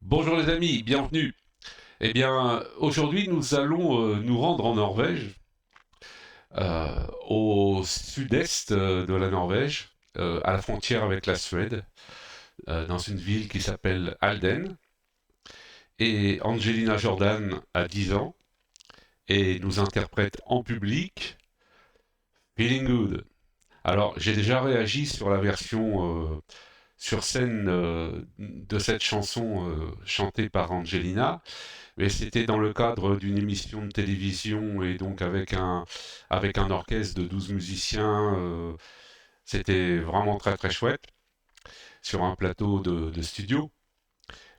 Bonjour les amis, bienvenue. Eh bien, aujourd'hui nous allons nous rendre en Norvège, au sud-est de la Norvège, à la frontière avec la Suède, dans une ville qui s'appelle Halden. Et Angelina Jordan a 10 ans et nous interprète en public Feeling Good. Alors, j'ai déjà réagi sur la version sur scène de cette chanson chantée par Angelina. Mais c'était dans le cadre d'une émission de télévision et donc avec un orchestre de 12 musiciens. C'était vraiment très très chouette sur un plateau de studio.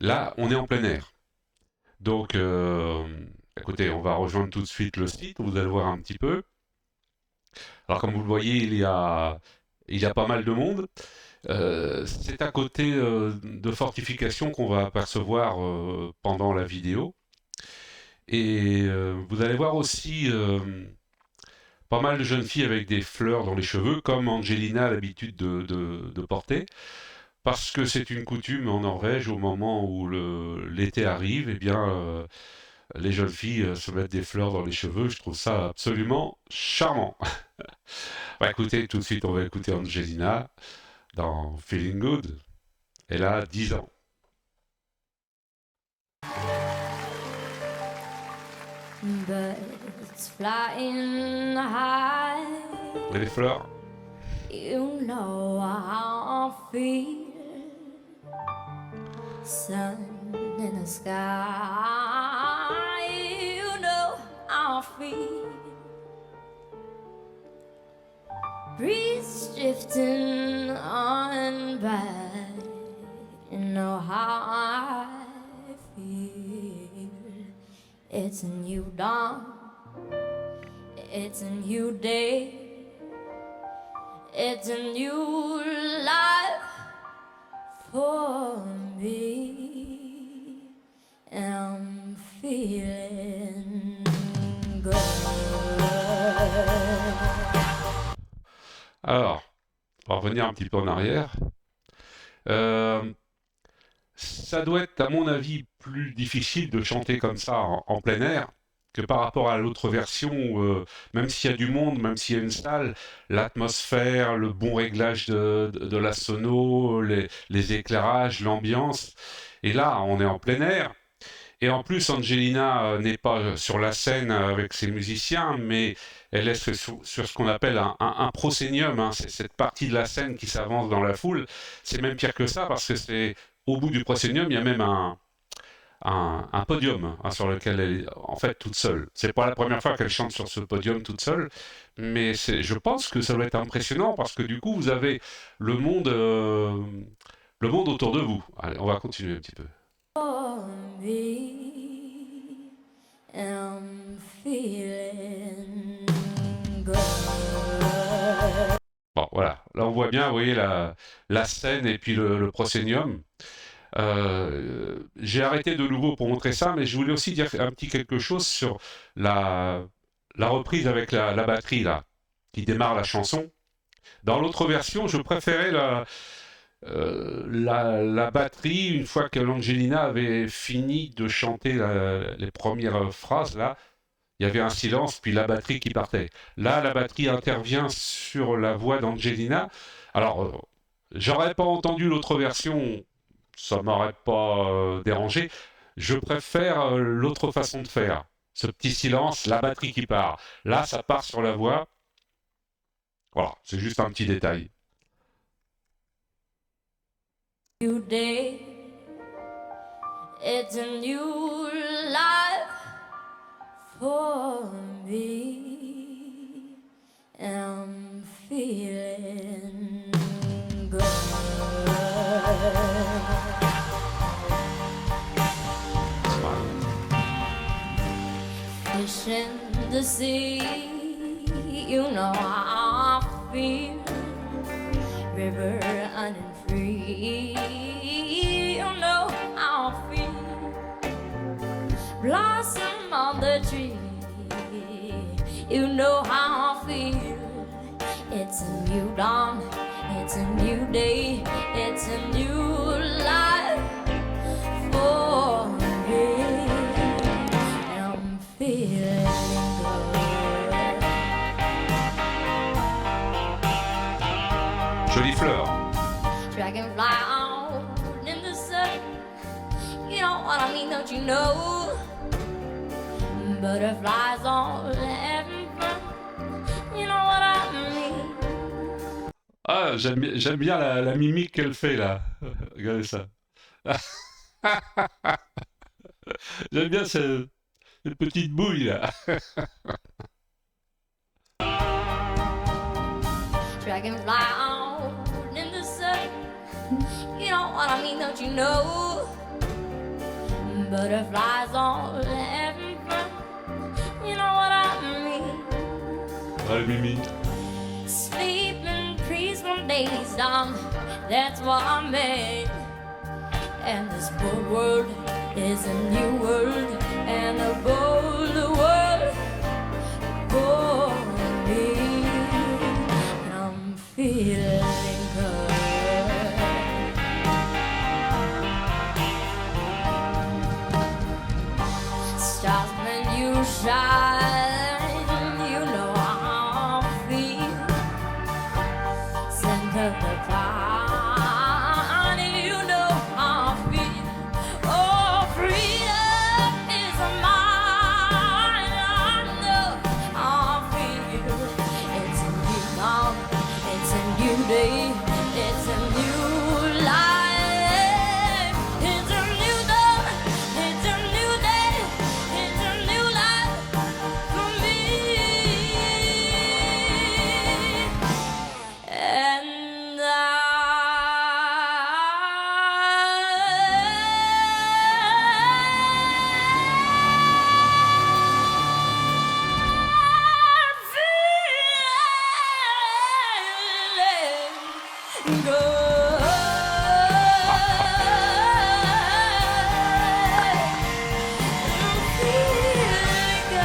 Là, on est en plein air. Donc, écoutez, on va rejoindre tout de suite le site, vous allez voir un petit peu. Alors, comme vous le voyez, il y a pas mal de monde. C'est à côté de fortifications qu'on va apercevoir pendant la vidéo. Et vous allez voir aussi pas mal de jeunes filles avec des fleurs dans les cheveux, comme Angelina a l'habitude de porter, parce que c'est une coutume en Norvège, au moment où l'été arrive, eh bien, les jeunes filles se mettent des fleurs dans les cheveux. Je trouve ça absolument charmant. Bah, écoutez, tout de suite, on va écouter Angelina dans Feeling Good. Elle a 10 ans. Birds flying high, Et les fleurs? you know how I feel. Sun in the sky, you know how I feel. Breeze drifting on by, you know how I feel. It's a new dawn, it's a new day, it's a new life for me. And I'm feeling good. Alors, on va revenir un petit peu en arrière. Euh, Ça doit être, à mon avis, plus difficile de chanter comme ça en plein air que par rapport à l'autre version où, même s'il y a du monde, même s'il y a une salle, l'atmosphère, le bon réglage de la sono, les éclairages, l'ambiance. Et là, on est en plein air. Et en plus, Angelina n'est pas sur la scène avec ses musiciens, mais elle est sur ce qu'on appelle un proscenium, hein. C'est cette partie de la scène qui s'avance dans la foule. C'est même pire que ça, parce que c'est au bout du proscenium, il y a même un podium, hein, sur lequel elle est en fait toute seule. C'est pas la première fois qu'elle chante sur ce podium toute seule, mais je pense que ça doit être impressionnant, parce que du coup, vous avez le monde, euh, le monde autour de vous. Allez, on va continuer un petit peu. For me, and I'm feeling good. Bon, voilà. Là, on voit bien, vous voyez, la scène et puis le proscenium. J'ai arrêté de nouveau pour montrer ça, mais je voulais aussi dire un petit quelque chose sur la, la reprise avec la batterie, là, qui démarre la chanson. Dans l'autre version, je préférais la batterie, une fois que l'Angelina avait fini de chanter les premières phrases, là, il y avait un silence, puis la batterie qui partait. Là, la batterie intervient sur la voix d'Angelina. Alors, j'aurais pas entendu l'autre version, ça m'aurait pas dérangé. Je préfère l'autre façon de faire. Ce petit silence, la batterie qui part. Là, ça part sur la voix. Voilà, c'est juste un petit détail. New day, it's a new life for me, and I'm feeling good. Fish in the sea, you know how I feel. River running free, you know how I feel. Blossom on the tree, you know how I feel. It's a new dawn, it's a new day, it's a new life for fly out in the sun. You know what I mean, don't you know? Butterflies all having fun. You know what I mean? Ah, j'aime bien la mimique qu'elle fait là. Regardez ça. J'aime bien cette petite bouille là. Dragonfly out in the sun. You know what I mean, don't you know? Butterflies all having fun. You know what I mean? Ah, le mimi. Sleeping peaceful days down. That's what I meant. And this bold world is a new world, and a bold world for me. And I'm feeling good. Stars when you shine, you know how I feel. Center the party, you know how I feel. Oh, freedom is mine. I know how I feel. It's a new dawn, it's a new day, it's a new life. It's a new dawn, it's a new day, it's a new life for me. And I'm feeling good. I'm feeling good.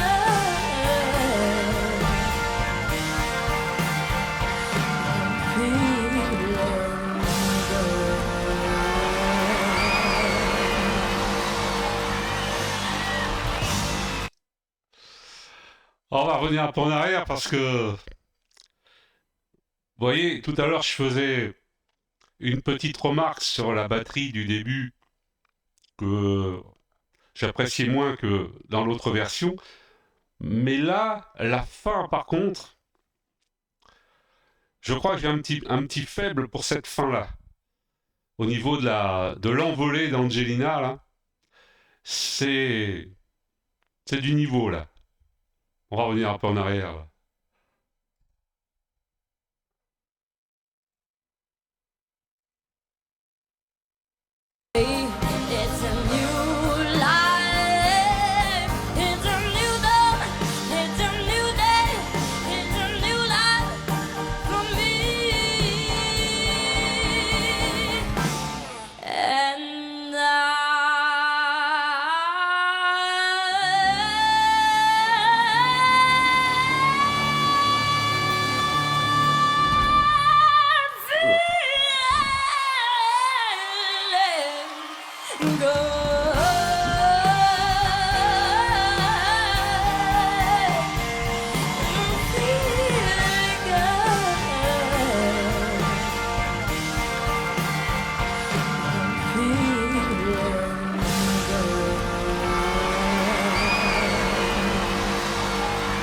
On va revenir un peu en arrière parce que, vous voyez, tout à l'heure je faisais une petite remarque sur la batterie du début que j'appréciais moins que dans l'autre version. Mais là, la fin par contre, je crois que j'ai un petit faible pour cette fin-là. Au niveau de l'envolée d'Angelina, là, c'est du niveau, là. On va revenir un peu en arrière, là. It's a new life. It's a new dawn. It's a new day. It's a new life for me. And I'm feeling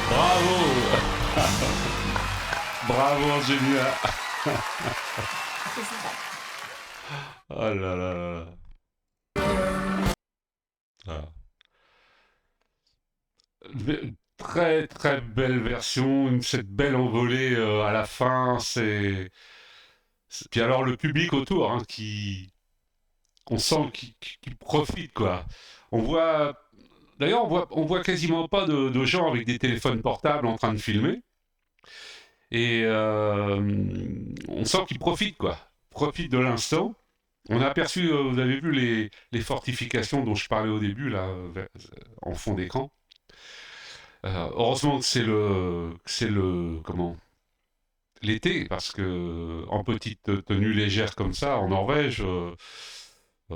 Bravo. Bravo, Angelina. Oh là là là là. Ah. Très très belle version, cette belle envolée à la fin, Puis alors le public autour, hein, on sent qu'il profite, quoi. On voit... D'ailleurs, on voit quasiment pas de gens avec des téléphones portables en train de filmer. Et on sent qu'ils profitent, quoi. Profitent de l'instant. On a aperçu, vous avez vu les fortifications dont je parlais au début, là, en fond d'écran. Heureusement que c'est le, comment, l'été, parce que en petite tenue légère comme ça, en Norvège,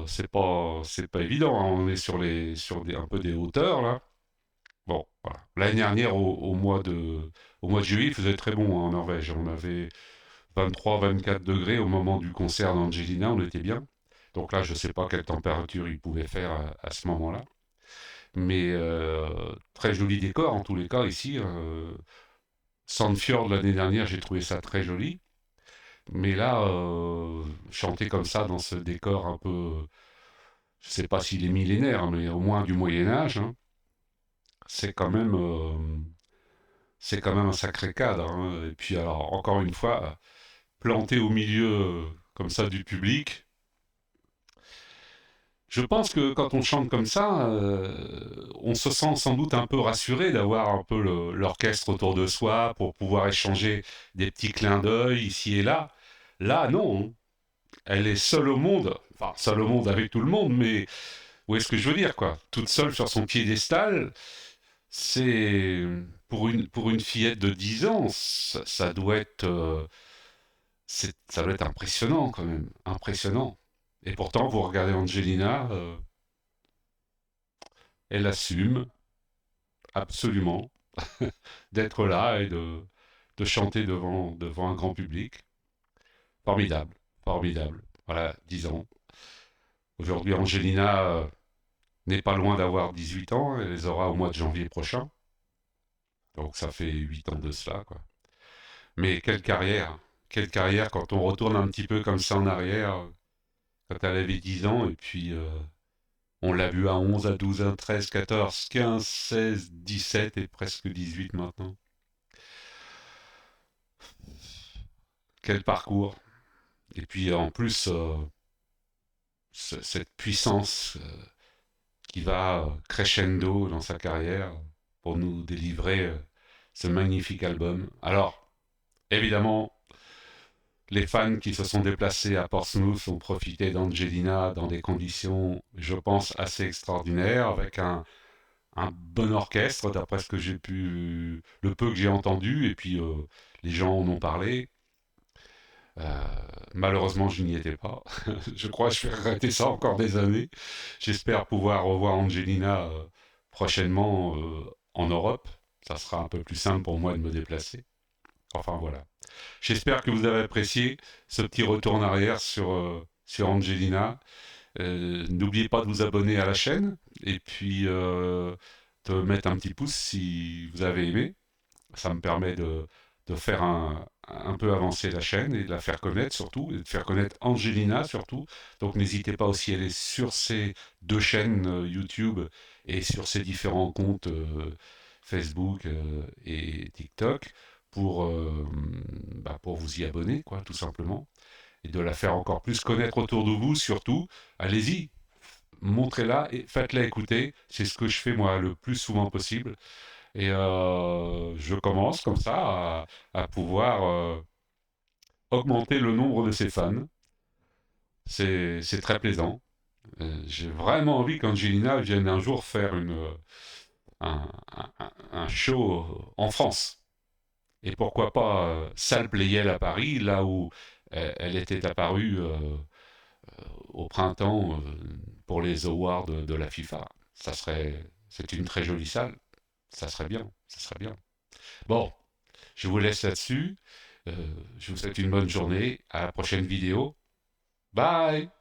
c'est pas évident, hein. On est sur un peu des hauteurs, là. Bon, voilà. L'année dernière, au mois de juillet, il faisait très bon, hein, en Norvège. On avait 23-24 degrés au moment du concert d'Angelina, on était bien. Donc là, je ne sais pas quelle température il pouvait faire à ce moment-là. Mais très joli décor en tous les cas ici. Sandfjord l'année dernière, j'ai trouvé ça très joli. Mais là, chanter comme ça dans ce décor un peu, je sais pas s'il est millénaire, mais au moins du Moyen Âge, hein, c'est quand même, c'est quand même un sacré cadre, hein. Et puis alors, encore une fois, planté au milieu comme ça du public, je pense que quand on chante comme ça, on se sent sans doute un peu rassuré d'avoir un peu l'orchestre autour de soi pour pouvoir échanger des petits clins d'œil ici et là. Là, non. Elle est seule au monde. Enfin, seule au monde avec tout le monde, mais où est-ce que je veux dire, quoi? Toute seule sur son piédestal, c'est... pour une fillette de 10 ans, ça doit être... ça doit être impressionnant, quand même. Impressionnant. Et pourtant, vous regardez Angelina, elle assume absolument d'être là et de chanter devant un grand public. Formidable, formidable. Voilà, 10 ans. Aujourd'hui, Angelina n'est pas loin d'avoir 18 ans, elle les aura au mois de janvier prochain. Donc ça fait 8 ans de cela, quoi. Mais quelle carrière quand on retourne un petit peu comme ça en arrière, quand elle avait 10 ans, et puis on l'a vu à 11, à 12, à 13, 14, 15, 16, 17 et presque 18 maintenant. Quel parcours. Et puis en plus, cette puissance qui va crescendo dans sa carrière pour nous délivrer ce magnifique album. Alors, évidemment, les fans qui se sont déplacés à Portsmouth ont profité d'Angelina dans des conditions, je pense, assez extraordinaires, avec un bon orchestre, d'après ce que j'ai pu, le peu que j'ai entendu, et puis les gens en ont parlé. Euh, Malheureusement, je n'y étais pas. Je crois que je vais regretter ça encore des années. J'espère pouvoir revoir Angelina prochainement en Europe. Ça sera un peu plus simple pour moi de me déplacer. Enfin voilà. J'espère que vous avez apprécié ce petit retour en arrière sur Angelina. N'oubliez pas de vous abonner à la chaîne et puis de mettre un petit pouce si vous avez aimé. Ça me permet de faire un peu avancer la chaîne et de la faire connaître surtout, et de faire connaître Angelina surtout. Donc n'hésitez pas aussi à aller sur ces deux chaînes YouTube et sur ces différents comptes Facebook et TikTok pour vous y abonner, quoi, tout simplement. Et de la faire encore plus connaître autour de vous, surtout. Allez-y, montrez-la et faites-la écouter. C'est ce que je fais moi le plus souvent possible. Et je commence comme ça à pouvoir augmenter le nombre de ses fans. C'est très plaisant. J'ai vraiment envie qu'Angelina vienne un jour faire un show en France. Et pourquoi pas Salle Playel à Paris, là où elle était apparue au printemps pour les awards de la FIFA. C'est une très jolie salle. Ça serait bien, ça serait bien. Bon, je vous laisse là-dessus. Je vous souhaite une bonne journée. À la prochaine vidéo. Bye!